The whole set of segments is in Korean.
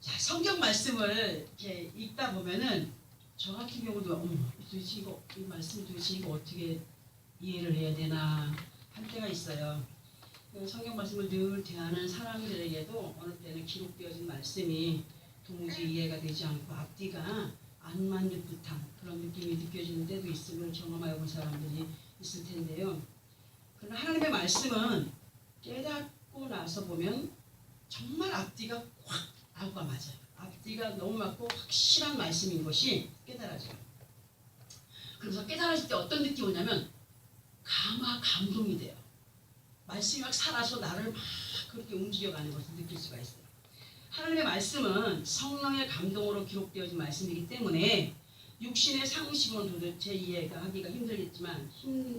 자, 성경 말씀을 이렇게 읽다 보면은 저 같은 경우도 도대체 이 말씀을 도대체 이거 어떻게 이해를 해야 되나 할 때가 있어요. 성경 말씀을 늘 대하는 사람들에게도 어느 때는 기록되어진 말씀이 도무지 이해가 되지 않고 앞뒤가 안 맞는 듯한 그런 느낌이 느껴지는 때도 있음을 경험하여 본 사람들이 있을 텐데요. 그러나 하나님의 말씀은 깨닫고 나서 보면 정말 앞뒤가 확 아우가 맞아요. 앞뒤가 너무 맞고 확실한 말씀인 것이 깨달아져요. 그래서 깨달아질 때 어떤 느낌이 오냐면 감동이 돼요. 말씀이 막 살아서 나를 막 그렇게 움직여가는 것을 느낄 수가 있어요. 하나님의 말씀은 성령의 감동으로 기록되어진 말씀이기 때문에 육신의 상식으로는 도대체 이해하기가 힘들겠지만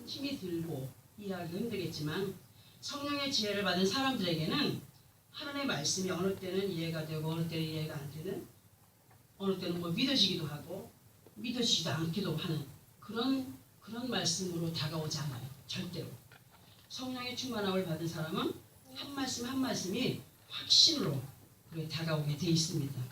힘이 들고 이해하기가 힘들겠지만 성령의 지혜를 받은 사람들에게는 하나님의 말씀이 어느 때는 이해가 되고 어느 때는 이해가 안 되는, 어느 때는 뭐 믿어지기도 하고 믿어지지도 않기도 하는 그런 말씀으로 다가오지 않아요. 절대로. 성령의 충만함을 받은 사람은 한 말씀 한 말씀이 확신으로 다가오게 돼 있습니다.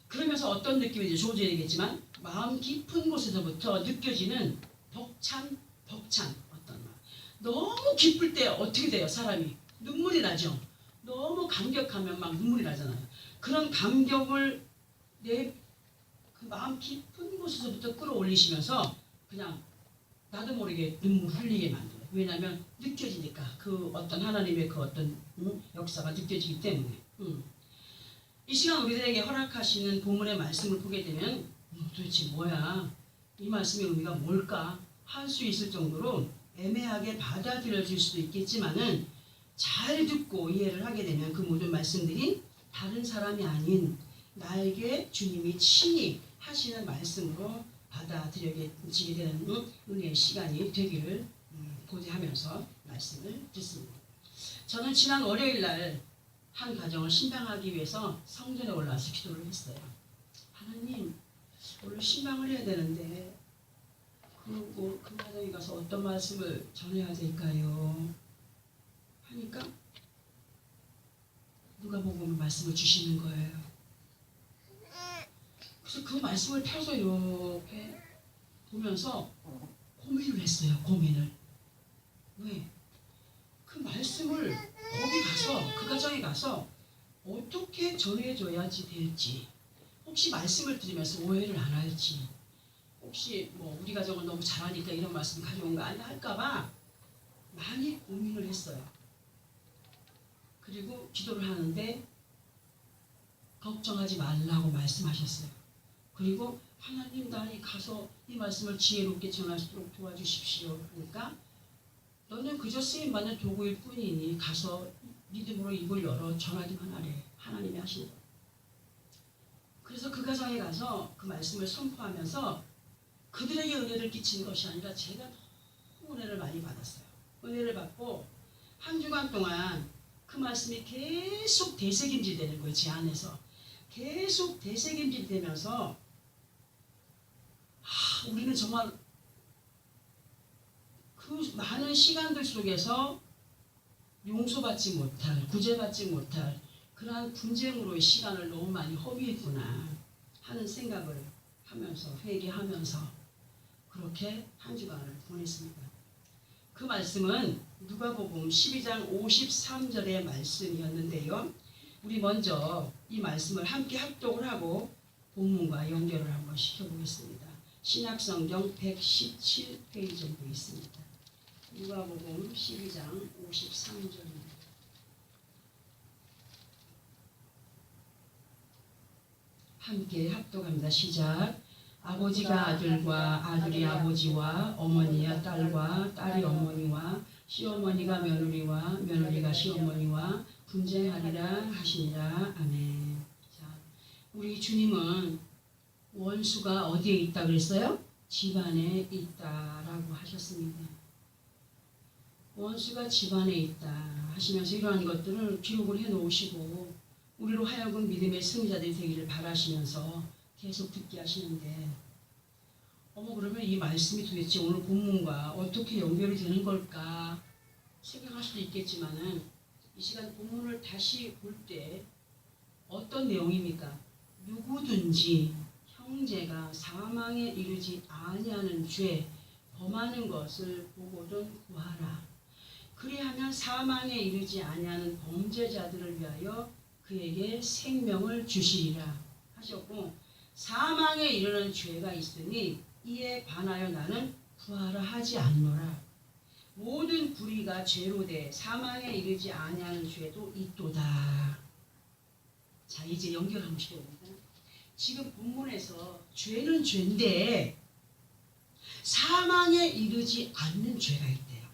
그러면서 어떤 느낌인지 조지야 되겠지만 마음 깊은 곳에서부터 느껴지는 벅찬 어떤 말. 너무 기쁠 때 어떻게 돼요? 사람이 눈물이 나죠. 너무 감격하면 막 눈물이 나잖아요. 그런 감격을 내 그 마음 깊은 곳에서부터 끌어올리시면서 그냥 나도 모르게 눈물 흘리게 만들어요. 왜냐하면 느껴지니까 그 어떤 하나님의 그 어떤 역사가 느껴지기 때문에. 이 시간 우리들에게 허락하시는 본문의 말씀을 보게 되면 도대체 뭐야? 이 말씀의 의미가 뭘까? 할 수 있을 정도로 애매하게 받아들여질 수도 있겠지만은 잘 듣고 이해를 하게 되면 그 모든 말씀들이 다른 사람이 아닌 나에게 주님이 친히 하시는 말씀으로 받아들여지게 되는 은혜의 시간이 되기를 고대하면서 말씀을 듣습니다. 저는 지난 월요일날 한 가정을 신방하기 위해서 성전에 올라와서 기도를 했어요. 하나님, 오늘 신방을 해야 되는데 그 가정에 가서 어떤 말씀을 전해야 될까요? 하니까 누가복음 말씀을 주시는 거예요. 그래서 그 말씀을 펴서 이렇게 보면서 고민을 했어요. 고민을. 왜? 그 말씀을 거기 가서 그 가정에 가서 어떻게 전해줘야지 될지, 혹시 말씀을 들으면서 오해를 안 할지, 혹시 뭐 우리 가정은 너무 잘하니까 이런 말씀 가져온 거 아니야 할까봐 많이 고민을 했어요. 그리고 기도를 하는데 걱정하지 말라고 말씀하셨어요. 그리고 하나님, 나를 가서 이 말씀을 지혜롭게 전할 수 있도록 도와주십시오. 그러니까 너는 그저 쓰임받는 도구일 뿐이니 가서 믿음으로 입을 열어 전하기만 하래. 하나님이 하시는 거예요. 그래서 그 가정에 가서 그 말씀을 선포하면서 그들에게 은혜를 끼치는 것이 아니라 제가 너무 은혜를 많이 받았어요. 은혜를 받고 한 주간 동안 그 말씀이 계속 되새김질 되는 거예요. 제 안에서. 계속 되새김질 되면서 우리는 정말 그 많은 시간들 속에서 용서받지 못할, 구제받지 못할 그러한 분쟁으로의 시간을 너무 많이 허비했구나 하는 생각을 하면서 회개하면서 그렇게 한 주간을 보냈습니다. 그 말씀은 누가복음 12장 53절의 말씀이었는데요. 우리 먼저 이 말씀을 함께 합독을 하고 본문과 연결을 한번 시켜보겠습니다. 신약성경 117페이지 정도 있습니다. 누가복음 12장 53절입니다. 함께 합독합니다. 시작. 아버지가 아들과 아들이 아버지와 어머니와 딸과 딸이 어머니와 시어머니가 며느리와 며느리가 시어머니와 분쟁하리라 하시니라. 아멘. 자, 우리 주님은 원수가 어디에 있다 그랬어요? 집안에 있다라고 하셨습니다. 원수가 집안에 있다 하시면서 이러한 것들을 기록을 해놓으시고 우리로 하여금 믿음의 승리자들이 되기를 바라시면서 계속 듣게 하시는데 그러면 이 말씀이 도대체 오늘 본문과 어떻게 연결이 되는 걸까 생각할 수도 있겠지만은 이 시간 본문을 다시 볼 때 어떤 내용입니까? 누구든지 형제가 사망에 이르지 아니하는 죄 범하는 것을 보고든 구하라. 그리하면 사망에 이르지 아니하는 범죄자들을 위하여 그에게 생명을 주시리라 하셨고, 사망에 이르는 죄가 있으니 이에 관하여 나는 구하라 하지 않노라. 모든 불의가 죄로 돼 사망에 이르지 아니하는 죄도 있도다. 자, 이제 연결하면 됩니다. 지금 본문에서 죄는 죄인데 사망에 이르지 않는 죄가 있대요.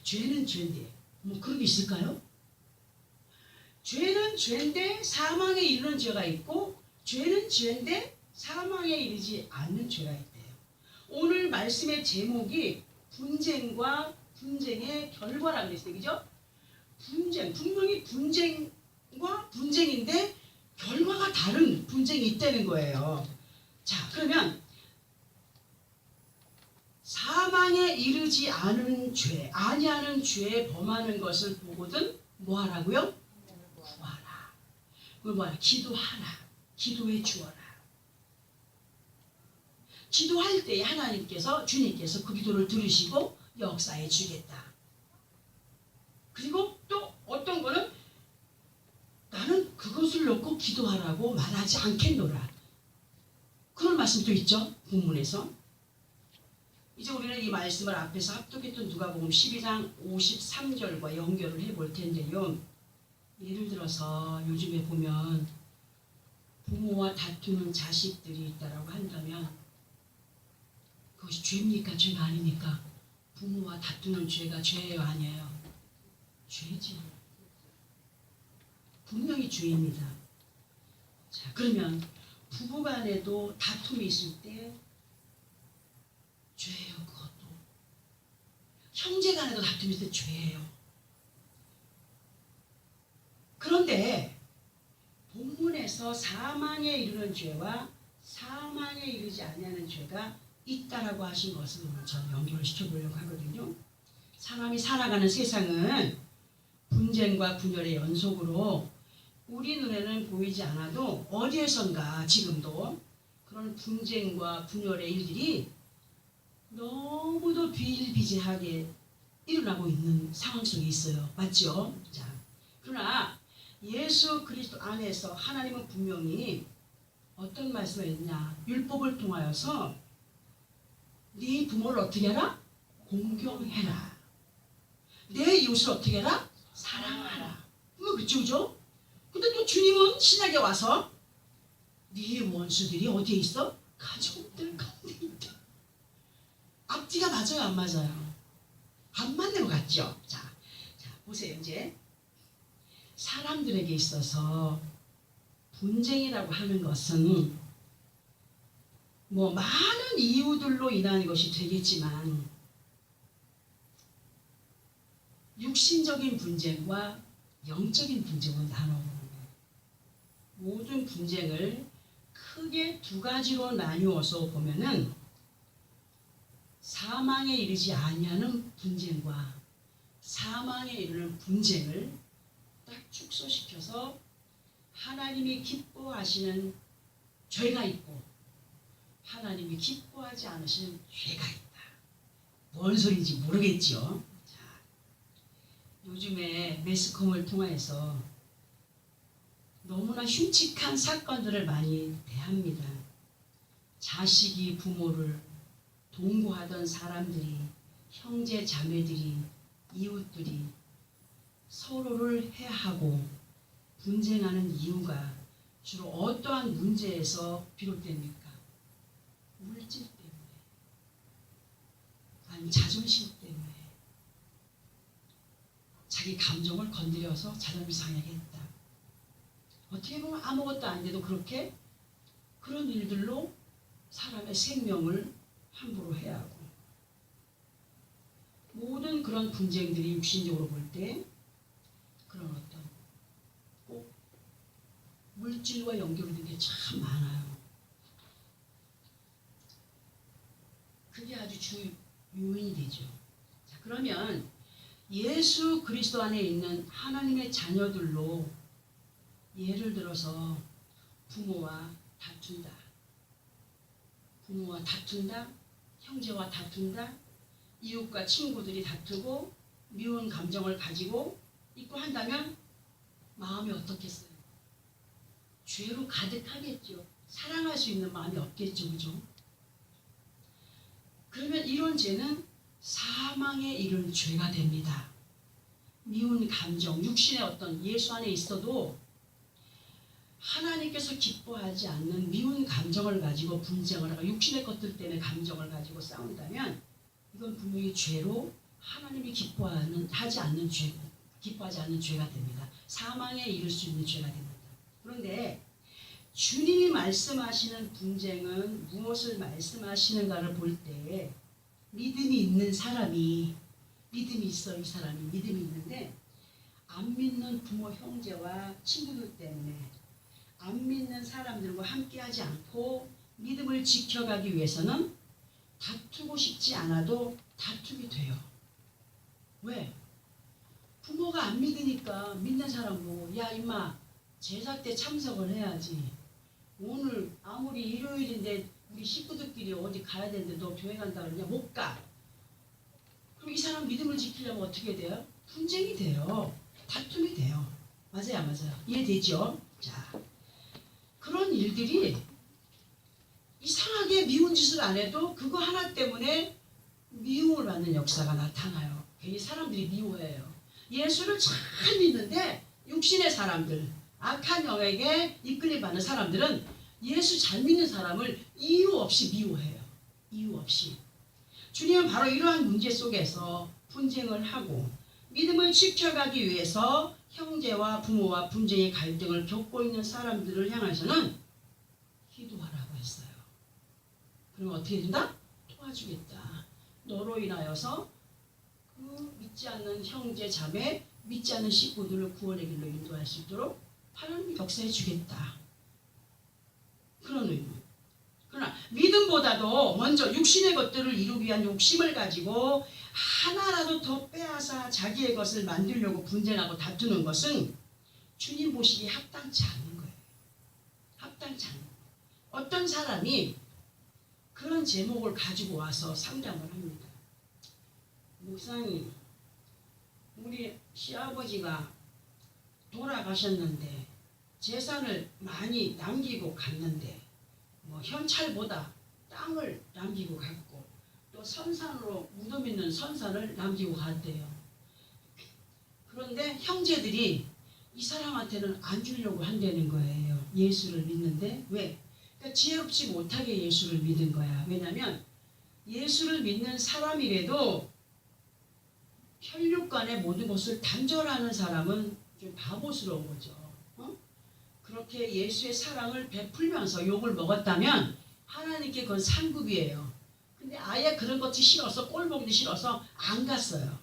죄는 죄인데 뭐 그런 게 있을까요? 죄는 죄인데 사망에 이르는 죄가 있고, 죄는 죄인데 사망에 이르지 않는 죄가 있대요. 오늘 말씀의 제목이 분쟁과 분쟁의 결과라고 그랬어요. 그죠? 분쟁, 분명히 분쟁과 분쟁인데 결과가 다른 분쟁이 있다는 거예요. 자, 그러면 사망에 이르지 않은 죄, 아니하는 죄에 범하는 것을 보거든 뭐 하라고요? 구하라. 그걸 뭐하라? 기도하라. 기도해 주어라. 기도할 때 하나님께서, 주님께서 그 기도를 들으시고 역사해 주겠다. 그리고 또 어떤 거는 나는 그것을 놓고 기도하라고 말하지 않겠노라. 그런 말씀도 있죠. 본문에서. 이제 우리는 이 말씀을 앞에서 합독했던 누가복음 12장 53절과 연결을 해볼 텐데요. 예를 들어서 요즘에 보면 부모와 다투는 자식들이 있다라고 한다면 그것이 죄입니까? 죄가 아닙니까? 부모와 다투는 죄가 죄예요? 아니에요? 죄지. 분명히 죄입니다. 자, 그러면 부부간에도 다툼이 있을 때 죄예요. 그것도. 형제간에도 다툼이 있을 때 죄예요. 그런데 본문에서 사망에 이르는 죄와 사망에 이르지 아니하는 죄가 있다라고 하신 것을 오늘 저는 연결을 시켜보려고 하거든요. 사람이 살아가는 세상은 분쟁과 분열의 연속으로 우리 눈에는 보이지 않아도 어디에선가 지금도 그런 분쟁과 분열의 일들이 너무도 비일비재하게 일어나고 있는 상황 속에 있어요. 맞죠? 자, 그러나 예수 그리스도 안에서 하나님은 분명히 어떤 말씀을 했냐? 율법을 통하여서 네 부모를 어떻게 해라? 공경해라. 내 이웃을 어떻게 해라? 사랑하라. 그렇죠, 그죠? 근데 또 주님은 신약에 와서 네 원수들이 어디에 있어? 가족들 가운데 있다. 앞뒤가 맞아요, 안 맞아요? 안 맞는 것 같죠? 자, 보세요. 이제 사람들에게 있어서 분쟁이라고 하는 것은 뭐 많은 이유들로 인한 것이 되겠지만 육신적인 분쟁과 영적인 분쟁은 나눠보는 거예요. 모든 분쟁을 크게 두 가지로 나누어서 보면은 사망에 이르지 아니하는 분쟁과 사망에 이르는 분쟁을 딱 축소시켜서 하나님이 기뻐하시는 죄가 있고 하나님이 기뻐하지 않으시는 죄가 있다. 뭔 소리인지 모르겠죠. 자, 요즘에 매스컴을 통해서 너무나 흉측한 사건들을 많이 대합니다. 자식이 부모를 동거하던 사람들이, 형제 자매들이, 이웃들이 서로를 해하고 분쟁하는 이유가 주로 어떠한 문제에서 비롯됩니까? 물질 때문에, 아니면 자존심 때문에, 자기 감정을 건드려서 자존심 상하게 했다. 어떻게 보면 아무것도 아닌데도 그렇게 그런 일들로 사람의 생명을 함부로 해하고, 모든 그런 분쟁들이 육신적으로 볼 때 그런 어떤 꼭 물질과 연결된 게 참 많아요. 그게 아주 주 요인이 되죠. 자, 그러면 예수 그리스도 안에 있는 하나님의 자녀들로 예를 들어서 부모와 다툰다. 부모와 다툰다. 형제와 다툰다. 이웃과 친구들이 다투고 미운 감정을 가지고 있고 한다면 마음이 어떻겠어요? 죄로 가득하겠죠. 사랑할 수 있는 마음이 없겠죠. 그죠? 그러면 이런 죄는 사망에 이른 죄가 됩니다. 미운 감정, 육신의 어떤 예수 안에 있어도 하나님께서 기뻐하지 않는 미운 감정을 가지고 분쟁을 하고 육신의 것들 때문에 감정을 가지고 싸운다면 이건 분명히 죄로 하나님이 기뻐하지 않는 죄가 됩니다. 사망에 이를 수 있는 죄가 됩니다. 그런데 주님이 말씀하시는 분쟁은 무엇을 말씀하시는가를 볼 때 믿음이 있는 사람이 믿음이 있어. 이 사람이 믿음이 있는데 안 믿는 부모 형제와 친구들 때문에 안 믿는 사람들과 함께하지 않고 믿음을 지켜가기 위해서는 다투고 싶지 않아도 다투게 돼요. 왜? 부모가 안 믿으니까 믿는 사람 보고 야 임마 제사 때 참석을 해야지. 오늘 아무리 일요일인데 우리 식구들끼리 어디 가야 되는데 너 교회 간다 그러냐? 못 가. 그럼 이 사람 믿음을 지키려면 어떻게 돼요? 분쟁이 돼요. 다툼이 돼요. 맞아요, 안 맞아요? 이해되죠? 자, 그런 일들이 이상하게 미운 짓을 안 해도 그거 하나 때문에 미움을 받는 역사가 나타나요. 괜히 사람들이 미워해요. 예수를 잘 믿는데 육신의 사람들, 악한 영에게 이끌림받는 사람들은 예수 잘 믿는 사람을 이유 없이 미워해요. 이유 없이. 주님은 바로 이러한 문제 속에서 분쟁을 하고 믿음을 지켜가기 위해서 형제와 부모와 분쟁의 갈등을 겪고 있는 사람들을 향해서는 기도하라고 했어요. 그럼 어떻게 된다? 도와주겠다. 너로 인하여서 그 믿지 않는 형제 자매, 믿지 않는 식구들을 구원의 길로 인도할 수 있도록 하나님이 역사해 주겠다. 그런 의미. 그러나 믿음보다도 먼저 육신의 것들을 이루기 위한 욕심을 가지고 하나라도 더 빼앗아 자기의 것을 만들려고 분쟁하고 다투는 것은 주님 보시기에 합당치 않는 거예요. 합당치 않는 거예요. 어떤 사람이 그런 제목을 가지고 와서 상담을 합니다. 목사님, 우리 시아버지가 돌아가셨는데 재산을 많이 남기고 갔는데 뭐 현찰보다 땅을 남기고 갔고 또 선산으로 무덤 있는 선산을 남기고 갔대요. 그런데 형제들이 이 사람한테는 안 주려고 한다는 거예요. 예수를 믿는데 왜? 그러니까 지혜롭지 못하게 예수를 믿은 거야. 왜냐하면 예수를 믿는 사람이라도 혈육간의 모든 것을 단절하는 사람은 좀 바보스러운 거죠. 그렇게 예수의 사랑을 베풀면서 욕을 먹었다면 하나님께 그건 상급이에요. 근데 아예 그런 것이 싫어서 꼴보기도 싫어서 안 갔어요.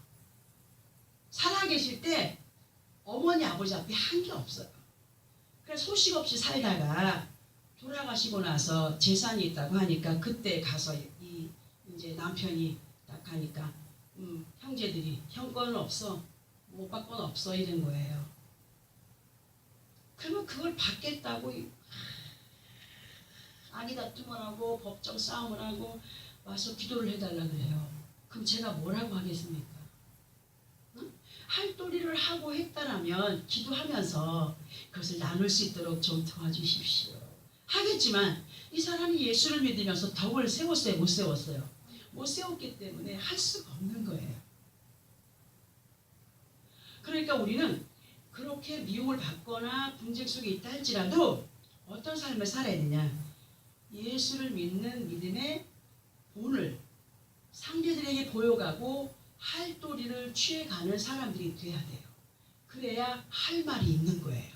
살아계실 때 어머니 아버지 앞에 한 게 없어요. 그래서 소식 없이 살다가 돌아가시고 나서 재산이 있다고 하니까 그때 가서 이제 남편이 딱 하니까 형제들이 형 거는 없어, 못 받을 건 없어 이런 거예요. 그러면 그걸 받겠다고 아기 다툼을 하고 법정 싸움을 하고 와서 기도를 해달라 그래요. 그럼 제가 뭐라고 하겠습니까? 응? 할도리를 하고 했다라면 기도하면서 그것을 나눌 수 있도록 좀 도와주십시오. 하겠지만 이 사람이 예수를 믿으면서 덕을 세웠어요? 못 세웠어요? 못 세웠기 때문에 할 수가 없는 거예요. 그러니까 우리는 그렇게 미움을 받거나 분쟁 속에 있다 할지라도 어떤 삶을 살아야 되냐? 예수를 믿는 믿음의 본을 상대들에게 보여가고 할도리를 취해가는 사람들이 돼야 돼요. 그래야 할 말이 있는 거예요.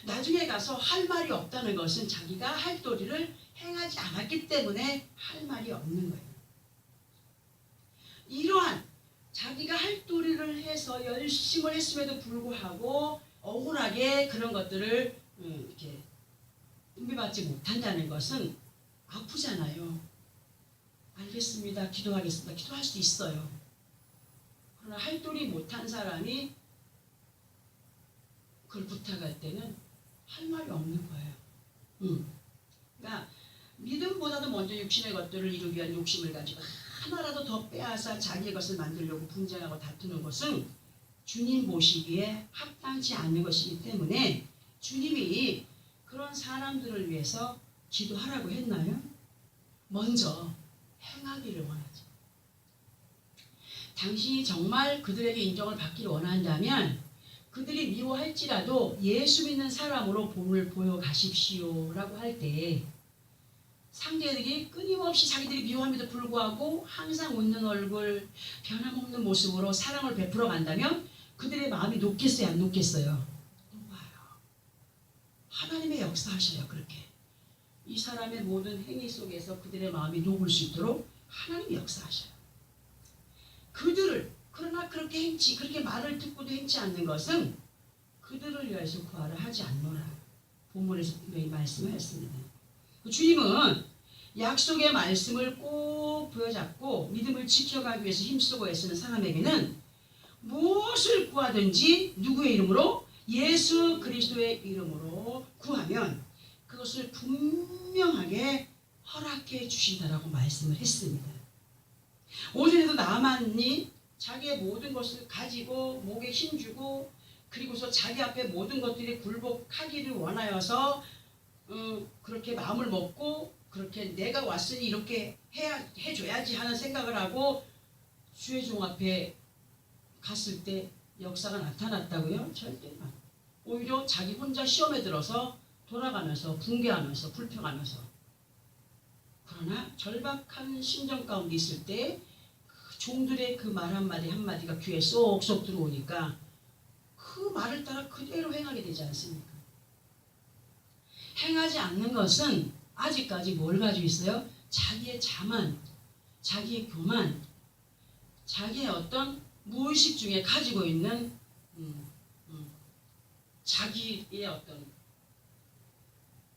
나중에 가서 할 말이 없다는 것은 자기가 할도리를 행하지 않았기 때문에 할 말이 없는 거예요. 이러한 자기가 할도리를 해서 열심을 했음에도 불구하고 억울하게 그런 것들을 이렇게 은혜받지 못한다는 것은 아프잖아요. 알겠습니다. 기도하겠습니다. 기도할 수도 있어요. 그러나 할도리 못한 사람이 그걸 부탁할 때는 할 말이 없는 거예요. 그러니까 믿음보다도 먼저 육신의 것들을 이루기 위한 욕심을 가지고 하나라도 더 빼앗아 자기의 것을 만들려고 분쟁하고 다투는 것은 주님 보시기에 합당치 않는 것이기 때문에 주님이 그런 사람들을 위해서 기도하라고 했나요? 먼저 행하기를 원하죠. 당신이 정말 그들에게 인정을 받기를 원한다면 그들이 미워할지라도 예수 믿는 사람으로 본을 보여 가십시오 라고 할 때 상대들이 끊임없이 자기들이 미워함에도 불구하고 항상 웃는 얼굴, 변함없는 모습으로 사랑을 베풀어 간다면 그들의 마음이 녹겠어요, 안 녹겠어요? 녹아요. 하나님의 역사하셔요. 그렇게 이 사람의 모든 행위 속에서 그들의 마음이 녹을 수 있도록 하나님이 역사하셔요. 그들을 그러나 그렇게 말을 듣고도 행치 않는 것은 그들을 위해서 구하를 하지 않노라. 본문에서 분명히 말씀하였습니다. 주님은 약속의 말씀을 꼭 부여잡고 믿음을 지켜가기 위해서 힘쓰고 애쓰는 사람에게는 무엇을 구하든지 누구의 이름으로? 예수 그리스도의 이름으로 구하면 그것을 분명하게 허락해 주신다라고 말씀을 했습니다. 오전에도 나만이 자기의 모든 것을 가지고 목에 힘주고 그리고서 자기 앞에 모든 것들이 굴복하기를 원하여서 그렇게 마음을 먹고 그렇게 내가 왔으니 이렇게 해줘야지 하는 생각을 하고 주의 종 앞에 갔을 때 역사가 나타났다고요? 절대로 안. 오히려 자기 혼자 시험에 들어서 돌아가면서 붕괴하면서 불평하면서 그러나 절박한 심정 가운데 있을 때 그 종들의 그 말 한마디가 귀에 쏙쏙 들어오니까 그 말을 따라 그대로 행하게 되지 않습니까? 행하지 않는 것은 아직까지 뭘 가지고 있어요? 자기의 자만, 자기의 교만, 자기의 어떤 무의식 중에 가지고 있는 자기의 어떤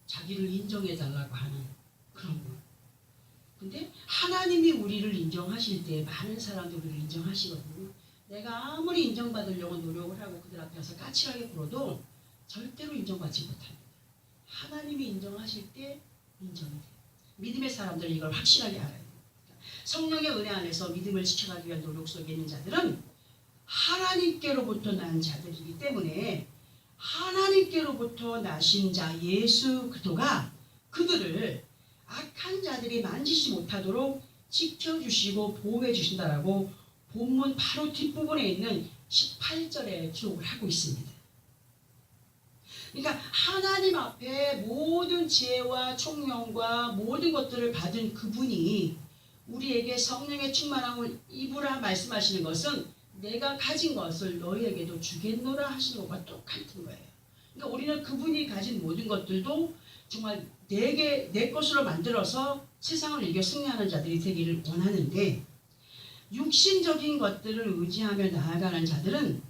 자기를 인정해달라고 하는 그런 것. 근데 하나님이 우리를 인정하실 때 많은 사람들이 우리를 인정하시거든요. 내가 아무리 인정받으려고 노력을 하고 그들 앞에서 까칠하게 굴어도 절대로 인정받지 못합니다. 하나님이 인정하실 때 인정이 돼요. 믿음의 사람들은 이걸 확실하게 알아야 돼요. 성령의 은혜 안에서 믿음을 지켜가기 위한 노력 속에 있는 자들은 하나님께로부터 난 자들이기 때문에 하나님께로부터 나신 자 예수 그리스도가 그들을 악한 자들이 만지지 못하도록 지켜주시고 보호해 주신다라고 본문 바로 뒷부분에 있는 18절에 기록을 하고 있습니다. 그러니까 하나님 앞에 모든 지혜와 총명과 모든 것들을 받은 그분이 우리에게 성령의 충만함을 입으라 말씀하시는 것은 내가 가진 것을 너희에게도 주겠노라 하시는 것과 똑같은 거예요. 그러니까 우리는 그분이 가진 모든 것들도 정말 내 것으로 만들어서 세상을 이겨 승리하는 자들이 되기를 원하는데 육신적인 것들을 의지하며 나아가는 자들은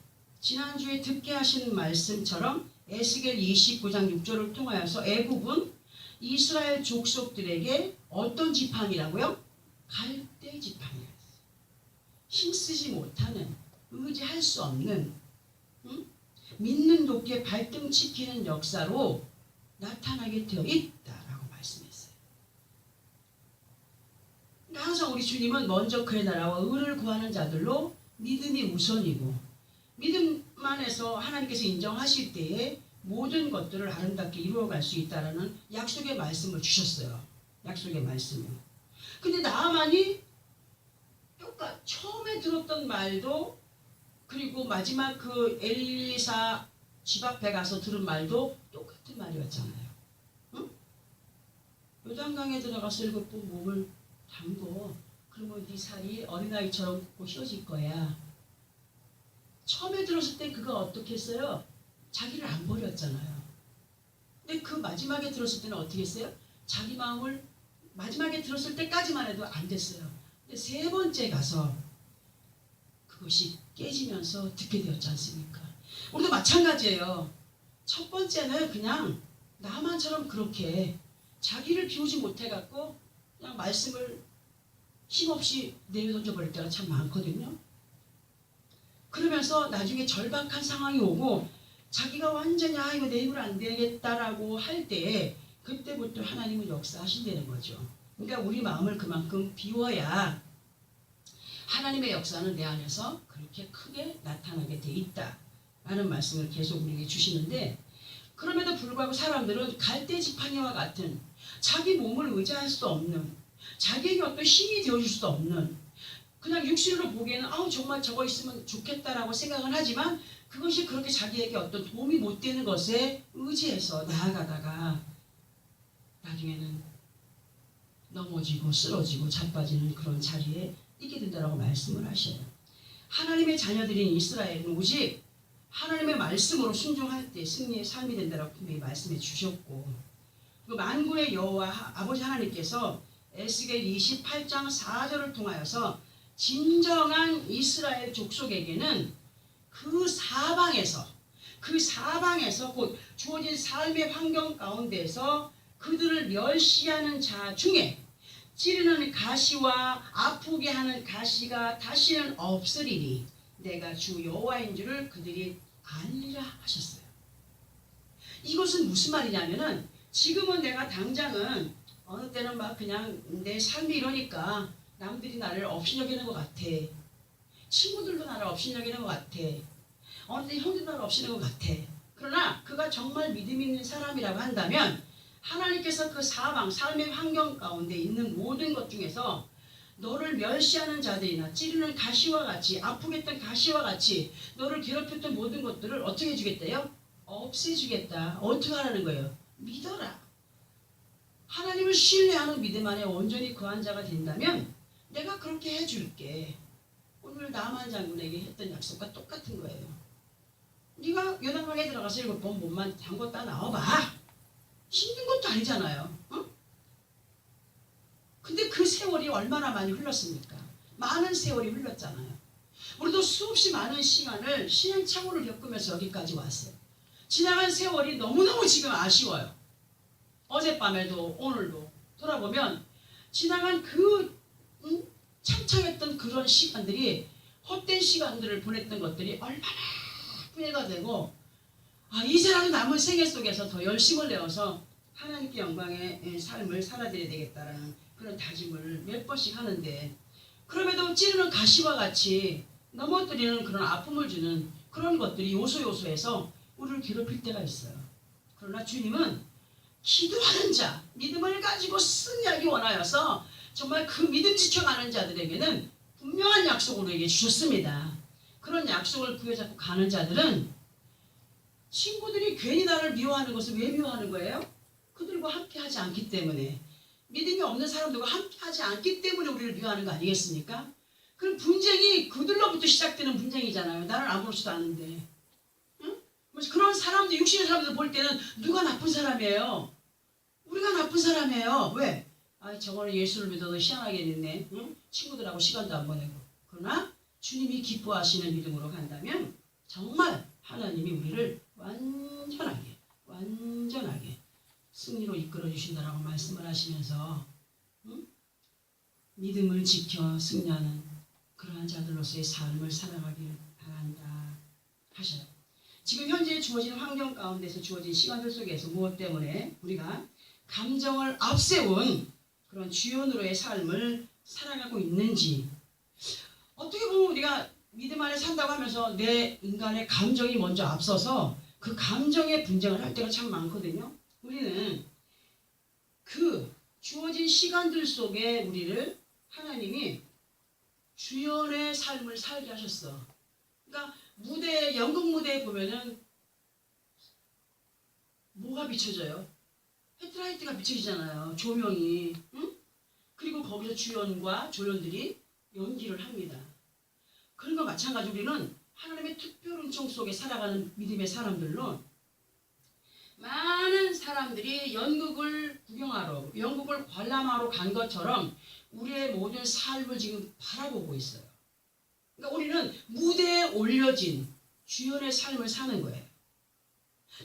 지난주에 듣게 하신 말씀처럼 에스겔 29장 6절을 통하여서 애굽은 이스라엘 족속들에게 어떤 지팡이라고요? 갈대 지팡이였어요. 힘쓰지 못하는, 의지할 수 없는, 믿는 도끼에 발등치키는 역사로 나타나게 되어 있다라고 말씀했어요. 그러니까 항상 우리 주님은 먼저 그의 나라와 의를 구하는 자들로 믿음이 우선이고 믿음 안에서 하나님께서 인정하실 때에 모든 것들을 아름답게 이루어갈 수 있다라는 약속의 말씀을 주셨어요. 약속의 말씀을. 근데 나아만이 처음에 들었던 말도 그리고 마지막 그 엘리사 집 앞에 가서 들은 말도 똑같은 말이었잖아요. 응? 요단강에 들어가서 7번 몸을 담고 그러면 네 살이 어린아이처럼 굽고 휘어질 거야. 처음에 들었을 때 그가 어떻게 했어요? 자기를 안 버렸잖아요. 근데 그 마지막에 들었을 때는 어떻게 했어요? 자기 마음을 마지막에 들었을 때까지만 해도 안 됐어요. 근데 세 번째 가서 그것이 깨지면서 듣게 되었지 않습니까? 우리도 마찬가지예요. 첫 번째는 그냥 나만처럼 그렇게 자기를 비우지 못해갖고 그냥 말씀을 힘없이 내던져버릴 때가 참 많거든요. 그러면서 나중에 절박한 상황이 오고 자기가 완전히 이거 내 입으로 안 되겠다라고 할 때 그때부터 하나님은 역사하신다는 거죠. 그러니까 우리 마음을 그만큼 비워야 하나님의 역사는 내 안에서 그렇게 크게 나타나게 돼 있다라는 말씀을 계속 우리에게 주시는데, 그럼에도 불구하고 사람들은 갈대지팡이와 같은 자기 몸을 의지할 수 없는, 자기에게 어떤 힘이 되어줄 수 없는, 그냥 육신으로 보기에는 정말 저거 있으면 좋겠다라고 생각은 하지만 그것이 그렇게 자기에게 어떤 도움이 못 되는 것에 의지해서 나아가다가 나중에는 넘어지고 쓰러지고 자빠지는 그런 자리에 있게 된다라고 말씀을 하셔요. 하나님의 자녀들인 이스라엘은 오직 하나님의 말씀으로 순종할 때 승리의 삶이 된다라고 분명히 말씀해 주셨고, 그 만군의 여호와 아버지 하나님께서 에스겔 28장 4절을 통하여서 진정한 이스라엘 족속에게는 그 사방에서 곧 주어진 삶의 환경 가운데서 그들을 멸시하는 자 중에 찌르는 가시와 아프게 하는 가시가 다시는 없으리니 내가 주 여호와인 줄을 그들이 아니라 하셨어요. 이것은 무슨 말이냐면은, 지금은 내가 당장은 어느 때는 막 그냥 내 삶이 이러니까 남들이 나를 업신여기는 것 같아. 친구들도 나를 업신여기는 것 같아. 어느 때 형들도 나를 업신여기는 것 같아. 그러나 그가 정말 믿음 있는 사람이라고 한다면 하나님께서 그 사방, 삶의 환경 가운데 있는 모든 것 중에서 너를 멸시하는 자들이나 찌르는 가시와 같이, 아프게 했던 가시와 같이 너를 괴롭혔던 모든 것들을 어떻게 해주겠대요? 없애주겠다. 어떻게 하라는 거예요? 믿어라. 하나님을 신뢰하는 믿음 안에 온전히 거한 자가 된다면 내가 그렇게 해줄게. 오늘 나만 장군에게 했던 약속과 똑같은 거예요. 네가 요단강에 들어가서 7번 몸만 담궜다 나와봐. 힘든 것도 아니잖아요. 어? 근데 그 세월이 얼마나 많이 흘렀습니까? 많은 세월이 흘렀잖아요. 우리도 수없이 많은 시간을 시행착오를 겪으면서 여기까지 왔어요. 지나간 세월이 너무너무 지금 아쉬워요. 어젯밤에도 오늘도 돌아보면 지나간 그 창창했던 그런 시간들이, 헛된 시간들을 보냈던 것들이 얼마나 후회가 되고, 이제라도 남은 생애 속에서 더 열심을 내어서 하나님께 영광의 삶을 살아드려야 되겠다라는 그런 다짐을 몇 번씩 하는데, 그럼에도 찌르는 가시와 같이 넘어뜨리는 그런 아픔을 주는 그런 것들이 요소요소에서 우리를 괴롭힐 때가 있어요. 그러나 주님은 기도하는 자, 믿음을 가지고 승리하기 원하여서 정말 그 믿음 지켜가는 자들에게는 분명한 약속을 우리에게 주셨습니다. 그런 약속을 부여잡고 가는 자들은 친구들이 괜히 나를 미워하는 것을 왜 미워하는 거예요? 그들과 함께하지 않기 때문에, 믿음이 없는 사람들과 함께하지 않기 때문에 우리를 미워하는 거 아니겠습니까? 그럼 분쟁이 그들로부터 시작되는 분쟁이잖아요. 나는 아무렇지도 않은데. 응? 그런 사람들, 육신의 사람들 볼 때는 누가 나쁜 사람이에요? 우리가 나쁜 사람이에요. 왜? 저거는 예수를 믿어도 희한하게 됐네. 응? 친구들하고 시간도 안 보내고. 그러나 주님이 기뻐하시는 믿음으로 간다면 정말 하나님이 우리를 완전하게 승리로 이끌어 주신다라고 말씀을 하시면서 믿음을 지켜 승리하는 그러한 자들로서의 삶을 살아가길 바란다 하셔요. 지금 현재 주어진 환경 가운데서 주어진 시간들 속에서 무엇 때문에 우리가 감정을 앞세운 그런 주연으로의 삶을 살아가고 있는지, 어떻게 보면 우리가 믿음 안에 산다고 하면서 내 인간의 감정이 먼저 앞서서 그 감정의 분쟁을 할 때가 참 많거든요. 우리는 그 주어진 시간들 속에 우리를 하나님이 주연의 삶을 살게 하셨어. 그러니까 연극 무대에 보면은 뭐가 비춰져요? 헤드라이트가 비춰지잖아요. 조명이. 응? 그리고 거기서 주연과 조연들이 연기를 합니다. 그런 거 마찬가지로 우리는 하나님의 특별 은총 속에 살아가는 믿음의 사람들로, 많은 사람들이 연극을 구경하러, 연극을 관람하러 간 것처럼 우리의 모든 삶을 지금 바라보고 있어요. 그러니까 우리는 무대에 올려진 주연의 삶을 사는 거예요.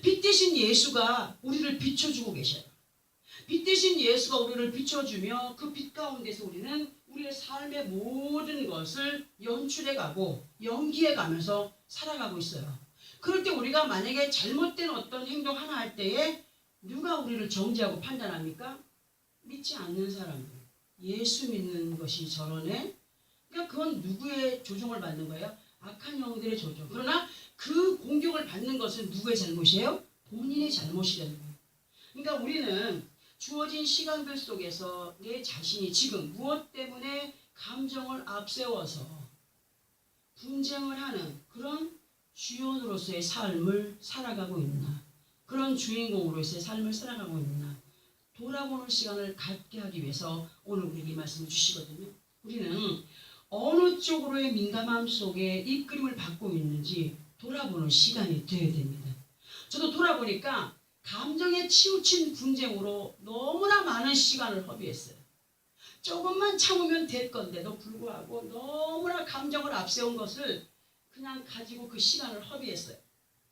빛 대신 예수가 우리를 비춰주고 계셔요. 빛 대신 예수가 우리를 비춰주며 그 빛 가운데서 우리는 우리의 삶의 모든 것을 연출해가고 연기해가면서 살아가고 있어요. 그럴 때 우리가 만약에 잘못된 어떤 행동 하나 할 때에 누가 우리를 정죄하고 판단합니까? 믿지 않는 사람들. 예수 믿는 것이 저러네? 그러니까 그건 누구의 조종을 받는 거예요? 악한 영들의 조종. 그러나 그 공격을 받는 것은 누구의 잘못이에요? 본인의 잘못이라는 거예요. 그러니까 우리는 주어진 시간들 속에서 내 자신이 지금 무엇 때문에 감정을 앞세워서 분쟁을 하는 그런 주연으로서의 삶을 살아가고 있나, 그런 주인공으로서의 삶을 살아가고 있나 돌아보는 시간을 갖게 하기 위해서 오늘 우리에게 말씀을 주시거든요. 우리는 어느 쪽으로의 민감함 속에 이끌림을 받고 있는지 돌아보는 시간이 되어야 됩니다. 저도 돌아보니까 감정에 치우친 분쟁으로 너무나 많은 시간을 허비했어요. 조금만 참으면 될 건데도 불구하고 너무나 감정을 앞세운 것을 그냥 가지고 그 시간을 허비했어요.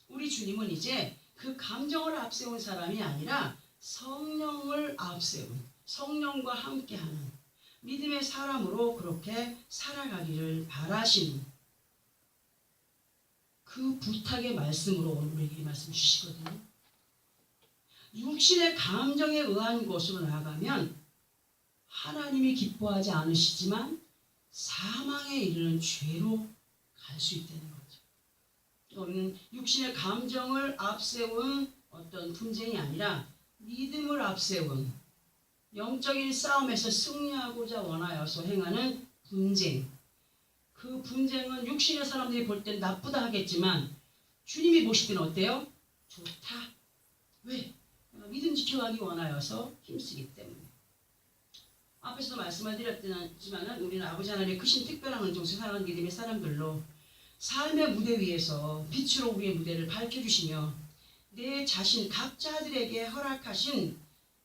우리 주님은 이제 그 감정을 앞세운 사람이 아니라 성령을 앞세운, 성령과 함께하는 믿음의 사람으로 그렇게 살아가기를 바라시는 그 부탁의 말씀으로 오늘 우리에게 말씀 주시거든요. 육신의 감정에 의한 것으로 나아가면 하나님이 기뻐하지 않으시지만 사망에 이르는 죄로 갈 수 있다는 거죠. 우리는 육신의 감정을 앞세운 어떤 분쟁이 아니라 믿음을 앞세운 영적인 싸움에서 승리하고자 원하여서 행하는 분쟁. 그 분쟁은 육신의 사람들이 볼 땐 나쁘다 하겠지만 주님이 보실 때는 어때요? 좋다. 왜? 믿음 지켜가기 원하여서 힘쓰기 때문에. 앞에서도 말씀을 드렸지만 우리는 아버지 하나님의 크신 특별한 은총을 사랑하는 믿음의 사람들로 삶의 무대 위에서 빛으로 우리의 무대를 밝혀주시며 내 자신 각자들에게 허락하신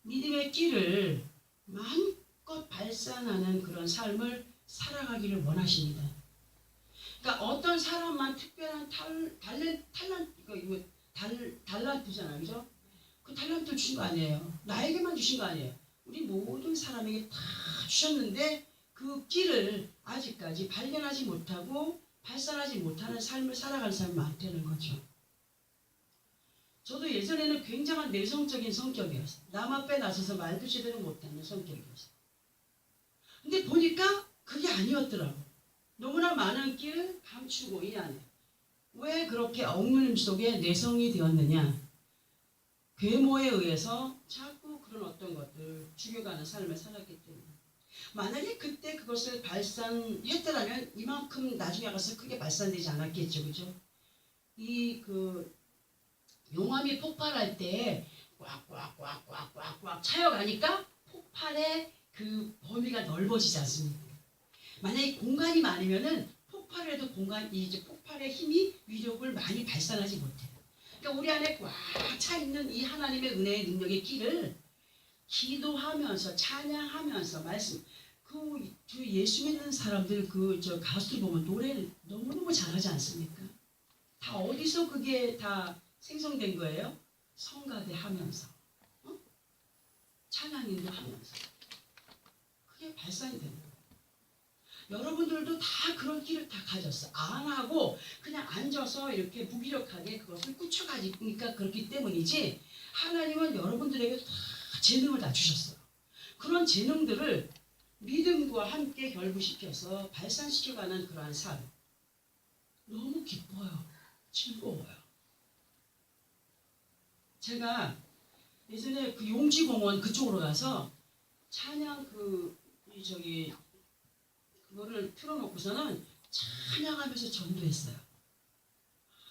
믿음의 길을 마음껏 발산하는 그런 삶을 살아가기를 원하십니다. 그러니까 어떤 사람만 특별한 달란트잖아요, 그죠? 그 달란트 주신 거 아니에요. 나에게만 주신 거 아니에요. 우리 모든 사람에게 다 주셨는데 그 길을 아직까지 발견하지 못하고 발산하지 못하는 삶을 살아가는 사람이 많다는 거죠. 저도 예전에는 굉장한 내성적인 성격이었어요. 남 앞에 나서서 말도 제대로 못하는 성격이었어요. 근데 보니까 그게 아니었더라고. 너무나 많은 길을 감추고 이 안에. 왜 그렇게 억눌림 속에 내성이 되었느냐. 괴모에 의해서 자꾸 그런 어떤 것들 죽여가는 삶을 살았기 때문에. 만약에 그때 그것을 발산했더라면 이만큼 나중에 가서 크게 발산되지 않았겠죠. 그죠? 용암이 폭발할 때 꽉꽉꽉꽉꽉꽉 차여가니까 폭발의 그 범위가 넓어지지 않습니까? 만약에 공간이 많으면은 폭발해도 이제 폭발의 힘이 위력을 많이 발산하지 못해요. 그러니까 우리 안에 꽉 차 있는 이 하나님의 은혜의 능력의 길을 기도하면서 찬양하면서 말씀. 그 예수 믿는 사람들 가수들 보면 노래를 너무너무 잘하지 않습니까? 다 어디서 그게 다 생성된 거예요? 성가대 하면서, 찬양인도 하면서 그게 발산이 되는 거예요. 여러분들도 다 그런 길을 다 가졌어. 안 하고 그냥 앉아서 이렇게 무기력하게 그것을 꾸쳐가니까 그렇기 때문이지 하나님은 여러분들에게 다 재능을 다 주셨어요. 그런 재능들을 믿음과 함께 결부시켜서 발산시켜가는 그러한 삶. 너무 기뻐요. 즐거워요. 제가 예전에 그 용지공원 그쪽으로 가서 찬양 그거를 틀어놓고서는 찬양하면서 전도했어요.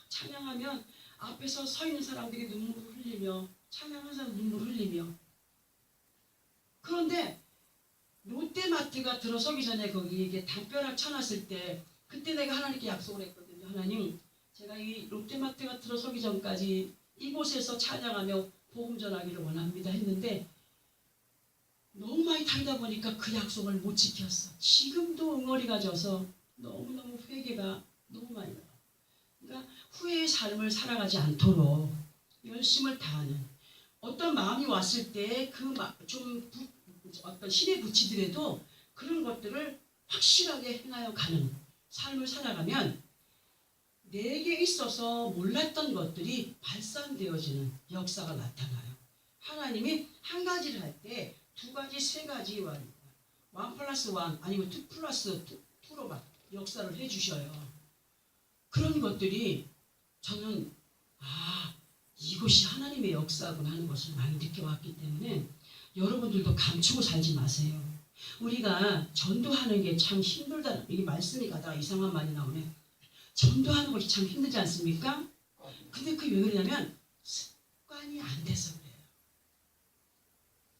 찬양하면 앞에서 서 있는 사람들이 눈물을 흘리며 찬양하는 사람 눈물을 흘리며. 그런데 롯데마트가 들어서기 전에 거기 이게 담벼락 쳐놨을 때 그때 내가 하나님께 약속을 했거든요. 하나님, 제가 이 롯데마트가 들어서기 전까지 이곳에서 찬양하며 복음 전하기를 원합니다 했는데 너무 많이 타다 보니까 그 약속을 못 지켰어. 지금도 응어리가 져서 너무너무 회개가 너무 많이 나요. 그러니까 후회의 삶을 살아가지 않도록 열심을 다하는 어떤 마음이 왔을 때 어떤 신에 부치더라도 그런 것들을 확실하게 행하여 가는 삶을 살아가면 내게 있어서 몰랐던 것들이 발산되어지는 역사가 나타나요. 하나님이 한 가지를 할 때 두 가지, 세 가지 1 플러스 1 아니면 2 플러스 2로 막 역사를 해주셔요. 그런 것들이 저는 이것이 하나님의 역사구나 하는 것을 많이 느껴왔기 때문에 여러분들도 감추고 살지 마세요. 우리가 전도하는 게 참 힘들다. 이게 말씀이 가다가 이상한 말이 나오네. 전도하는 것이 참 힘들지 않습니까? 근데 그게 왜 그러냐면 습관이 안 돼서 그래요.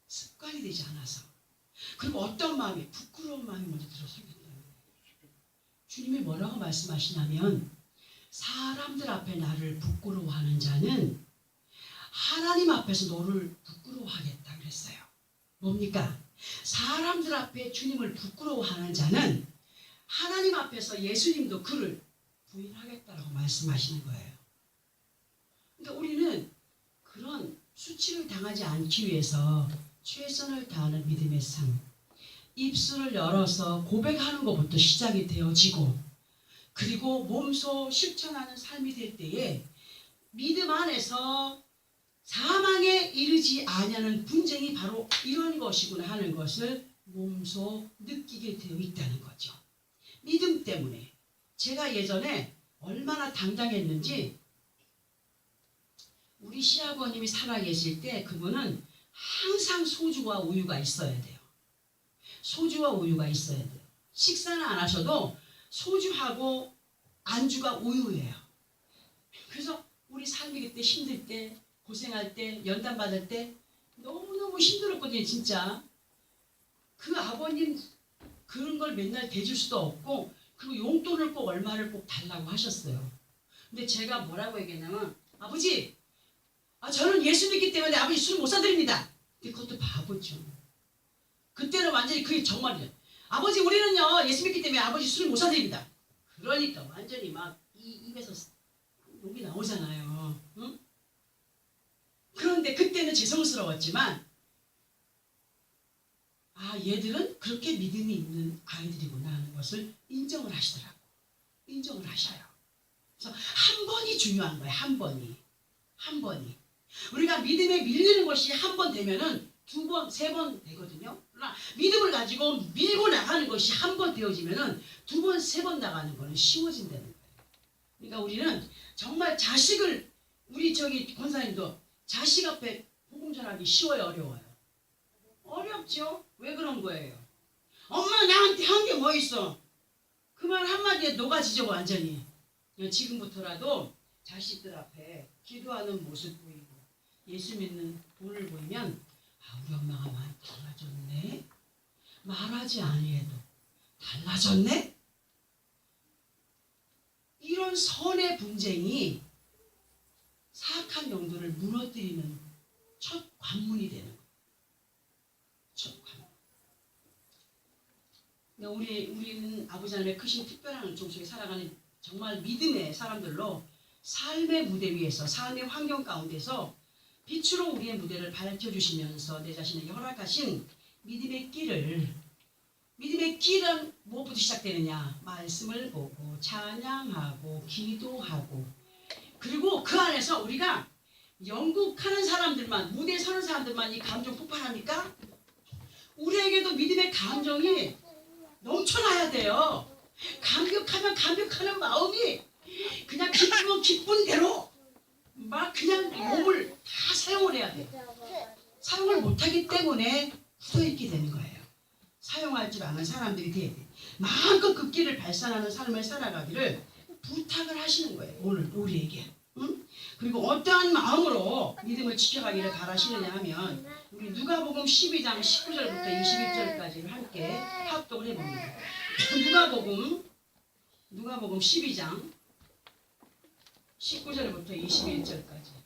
습관이 되지 않아서. 그리고 어떤 마음이, 부끄러운 마음이 먼저 들어서기 때문에. 주님이 뭐라고 말씀하시냐면 사람들 앞에 나를 부끄러워하는 자는 하나님 앞에서 너를 부끄러워하겠다 그랬어요. 뭡니까? 사람들 앞에 주님을 부끄러워하는 자는 하나님 앞에서 예수님도 그를 부인하겠다라고 말씀하시는 거예요. 그러니까 우리는 그런 수치를 당하지 않기 위해서 최선을 다하는 믿음의 삶, 입술을 열어서 고백하는 것부터 시작이 되어지고, 그리고 몸소 실천하는 삶이 될 때에 믿음 안에서 사망에 이르지 아니하는 분쟁이 바로 이런 것이구나 하는 것을 몸소 느끼게 되어 있다는 거죠. 믿음 때문에. 제가 예전에 얼마나 당당했는지, 우리 시아버님이 살아계실 때 그분은 항상 소주와 우유가 있어야 돼요. 소주와 우유가 있어야 돼요. 식사는 안 하셔도 소주하고 안주가 우유예요. 그래서 우리 삶이 그때 힘들 때, 고생할 때, 연단 받을 때 너무너무 힘들었거든요, 진짜. 그 아버님 그런 걸 맨날 대줄 수도 없고, 그리고 용돈을 꼭 얼마를 꼭 달라고 하셨어요. 근데 제가 뭐라고 얘기했냐면, 아버지, 저는 예수 믿기 때문에 아버지 술 못 사드립니다. 근데 그것도 바보죠. 그때는 완전히 그게 정말이에요. 아버지, 우리는요 예수 믿기 때문에 아버지 술 못 사드립니다. 그러니까 완전히 막 입에서 욕이 나오잖아요. 응? 그런데 그때는 죄송스러웠지만, 얘들은 그렇게 믿음이 있는 아이들이구나 하는 것을 인정을 하시더라고. 인정을 하셔요. 그래서 한 번이 중요한 거예요. 한 번이. 한 번이. 우리가 믿음에 밀리는 것이 한 번 되면은 2번, 3번 되거든요. 그러나 믿음을 가지고 밀고 나가는 것이 한 번 되어지면은 2번, 3번 나가는 거는 쉬워진다는 거예요. 그러니까 우리는 정말 자식을, 우리 권사님도 자식 앞에 복음 전하기 쉬워요, 어려워요? 어렵죠? 왜 그런 거예요? 엄마 나한테 한 게 뭐 있어? 그 말 한마디에 녹아지죠, 완전히. 지금부터라도 자식들 앞에 기도하는 모습 보이고 예수 믿는 본을 보이면, 우리 엄마가 많이 달라졌네? 말하지 아니해도 달라졌네? 이런 선의 분쟁이 사악한 영들을 무너뜨리는 첫 관문이 되는 거예요. 첫 관문. 우리는 아버지 하나님의 크신 특별한 은총 속에 살아가는 정말 믿음의 사람들로 삶의 무대 위에서, 삶의 환경 가운데서 빛으로 우리의 무대를 밝혀주시면서 내 자신에게 허락하신 믿음의 길은 무엇부터 시작되느냐? 말씀을 보고 찬양하고 기도하고, 그리고 그 안에서 우리가 영국하는 사람들만, 무대에 서는 사람들만 이 감정 폭발합니까? 우리에게도 믿음의 감정이 넘쳐나야 돼요. 감격하면 감격하는 마음이 그냥 기쁘면 기쁜 대로 막 그냥 몸을 다 사용을 해야 돼요. 사용을 못하기 때문에 굳어있게 되는 거예요. 사용할 줄 아는 사람들이 돼야 돼요. 마음껏 그 길을 발산하는 삶을 살아가기를 부탁을 하시는 거예요. 오늘 우리에게. 응? 그리고 어떠한 마음으로 믿음을 지켜가기를 바라시느냐 하면, 우리 누가복음 12장 19절부터 21절까지를 함께 합독을 해봅니다. 누가복음 12장 19절부터 21절까지.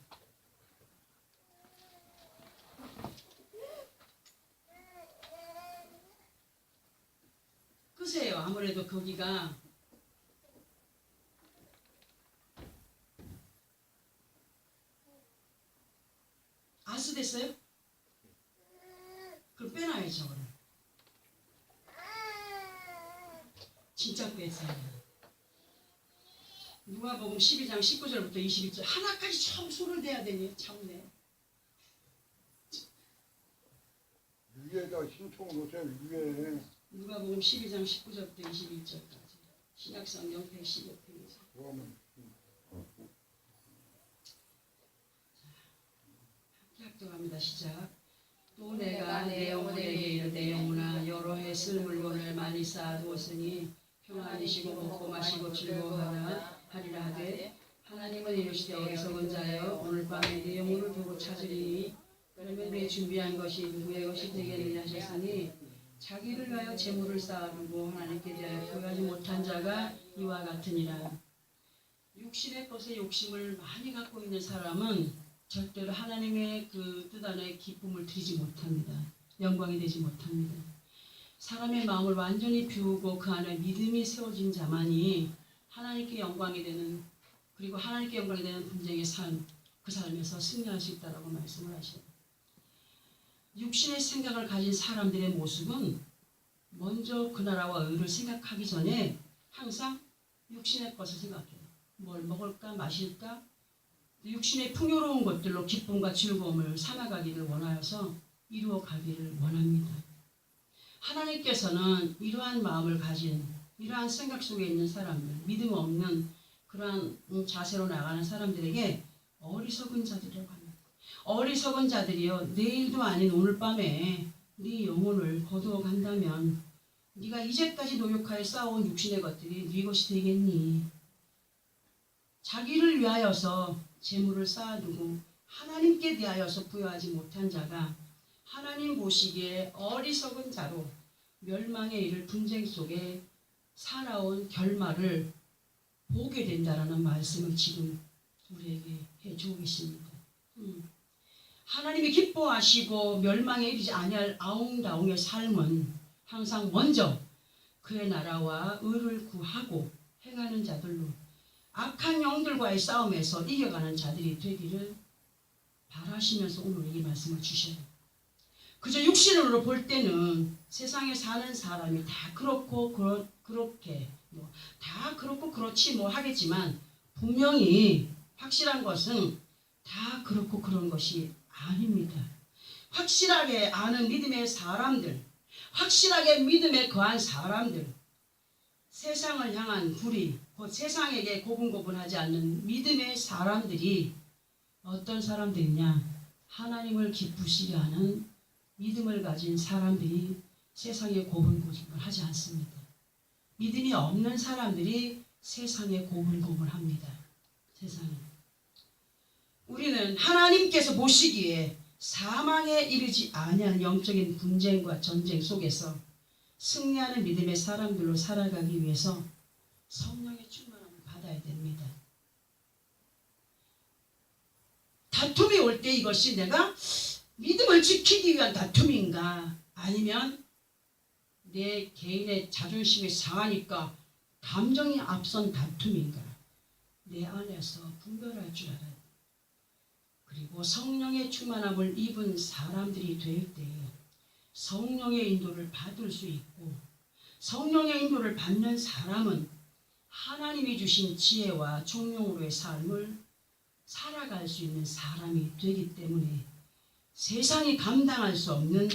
끄세요. 아무래도 거기가 아스 됐어요? 그럼 빼놔야죠. 그럼. 진짜 뺐어요. 누가복음 12장 19절부터 21절 하나까지 처음 손을 대야 되니 참네. 위에다 신청 놓으세요. 위에. 누가복음 12장 19절부터 21절까지 신약성경 115페이지. 그러면 합격합니다. 시작. 또 내가 내 영혼에게 이르되 영혼아 여러 해 쓸 물건을 많이 쌓아두었으니 평안히 쉬고 먹고 마시고 즐거워하라 하리라 하되 하나님은 이르시되 어리석은 자여 오늘 밤에 네 영혼을 두고 찾으리니 그러면 내 준비한 것이 누구의 것이 되겠느냐 하셨으니 자기를 위하여 재물을 쌓아두고 하나님께 대하여 구하지 못한 자가 이와 같으니라. 육신의 것에 욕심을 많이 갖고 있는 사람은 절대로 하나님의 그 뜻 안에 기쁨을 드리지 못합니다. 영광이 되지 못합니다. 사람의 마음을 완전히 비우고 그 안에 믿음이 세워진 자만이 하나님께 영광이 되는, 그리고 하나님께 영광이 되는 분쟁의 삶, 그 삶에서 승리할 수 있다라고 말씀을 하셔요. 육신의 생각을 가진 사람들의 모습은 먼저 그 나라와 의를 생각하기 전에 항상 육신의 것을 생각해요. 뭘 먹을까 마실까, 육신의 풍요로운 것들로 기쁨과 즐거움을 삼아가기를 원하여서 이루어가기를 원합니다. 하나님께서는 이러한 마음을 가진, 이러한 생각 속에 있는 사람들, 믿음 없는 그러한 자세로 나가는 사람들에게 어리석은 자들이라고 합니다. 어리석은 자들이여, 내일도 아닌 오늘 밤에 네 영혼을 거두어 간다면 네가 이제까지 노력하여 쌓아온 육신의 것들이 네 것이 되겠니? 자기를 위하여서 재물을 쌓아두고 하나님께 대하여서 부여하지 못한 자가 하나님 보시기에 어리석은 자로 멸망에 이를 분쟁 속에 살아온 결말을 보게 된다라는 말씀을 지금 우리에게 해주고 계십니다. 하나님이 기뻐하시고 멸망에 이르지 아니할 아웅다웅의 삶은 항상 먼저 그의 나라와 의를 구하고 행하는 자들로 악한 영들과의 싸움에서 이겨가는 자들이 되기를 바라시면서 오늘 이 말씀을 주셔요. 그저 육신으로 볼 때는 세상에 사는 사람이 다 그렇고 그렇게 다 그렇고 그렇지 하겠지만 분명히 확실한 것은 다 그렇고 그런 것이 아닙니다. 확실하게 아는 믿음의 사람들, 확실하게 믿음에 거한 사람들, 세상을 향한 불의, 곧 세상에게 고분고분하지 않는 믿음의 사람들이 어떤 사람들이냐? 하나님을 기쁘시게 하는 믿음을 가진 사람들이 세상에 고분고분하지 않습니다. 믿음이 없는 사람들이 세상에 고분고분합니다. 세상에. 우리는 하나님께서 보시기에 사망에 이르지 아니하는 영적인 분쟁과 전쟁 속에서 승리하는 믿음의 사람들로 살아가기 위해서 성령의 충만함을 받아야 됩니다. 다툼이 올 때 이것이 내가 믿음을 지키기 위한 다툼인가, 아니면 내 개인의 자존심이 상하니까 감정이 앞선 다툼인가, 내 안에서 분별할 줄 알아야 돼. 그리고 성령의 충만함을 입은 사람들이 될 때 성령의 인도를 받을 수 있고, 성령의 인도를 받는 사람은 하나님이 주신 지혜와 총명으로의 삶을 살아갈 수 있는 사람이 되기 때문에 세상이 감당할 수 없는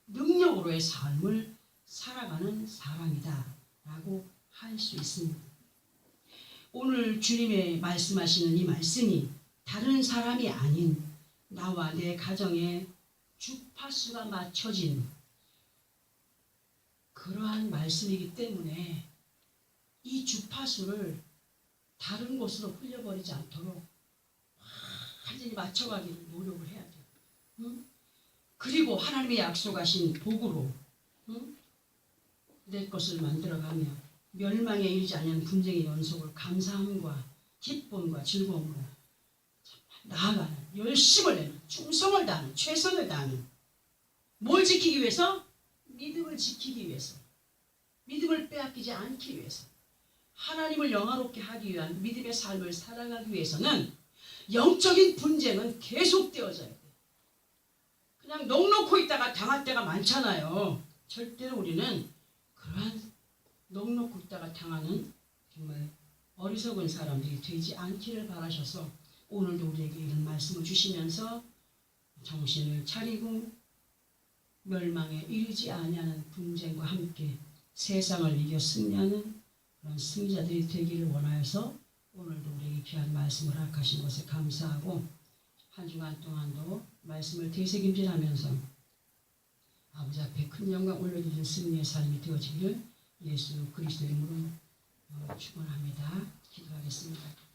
능력으로의 삶을 살아가는 사람이다 라고 할 수 있습니다. 오늘 주님의 말씀하시는 이 말씀이 다른 사람이 아닌 나와 내 가정에 주파수가 맞춰진 그러한 말씀이기 때문에 이 주파수를 다른 곳으로 흘려버리지 않도록 완전히 맞춰가기를 노력을 해야 돼요. 응? 그리고 하나님의 약속하신 복으로 내 것을 만들어가며 멸망에 이르지 않는 분쟁의 연속을 감사함과 기쁨과 즐거움으로 나아가는, 열심을 내는, 충성을 다하는, 최선을 다하는, 뭘 지키기 위해서? 믿음을 지키기 위해서, 믿음을 빼앗기지 않기 위해서, 하나님을 영화롭게 하기 위한 믿음의 삶을 살아가기 위해서는 영적인 분쟁은 계속되어져야 돼요. 그냥 넋놓고 있다가 당할 때가 많잖아요. 절대로 우리는 그러한 넋놓고 있다가 당하는 정말 어리석은 사람들이 되지 않기를 바라셔서 오늘도 우리에게 이런 말씀을 주시면서 정신을 차리고 멸망에 이르지 아니하는 분쟁과 함께 세상을 이겨 승리하는 그런 승리자들이 되기를 원하여서 오늘도 우리에게 귀한 말씀을 허락하신 것에 감사하고 한 주간 동안도 말씀을 되새김질하면서 아버지 앞에 큰 영광 올려드리는 승리의 삶이 되어지기를 예수 그리스도 이름으로 축원합니다. 기도하겠습니다.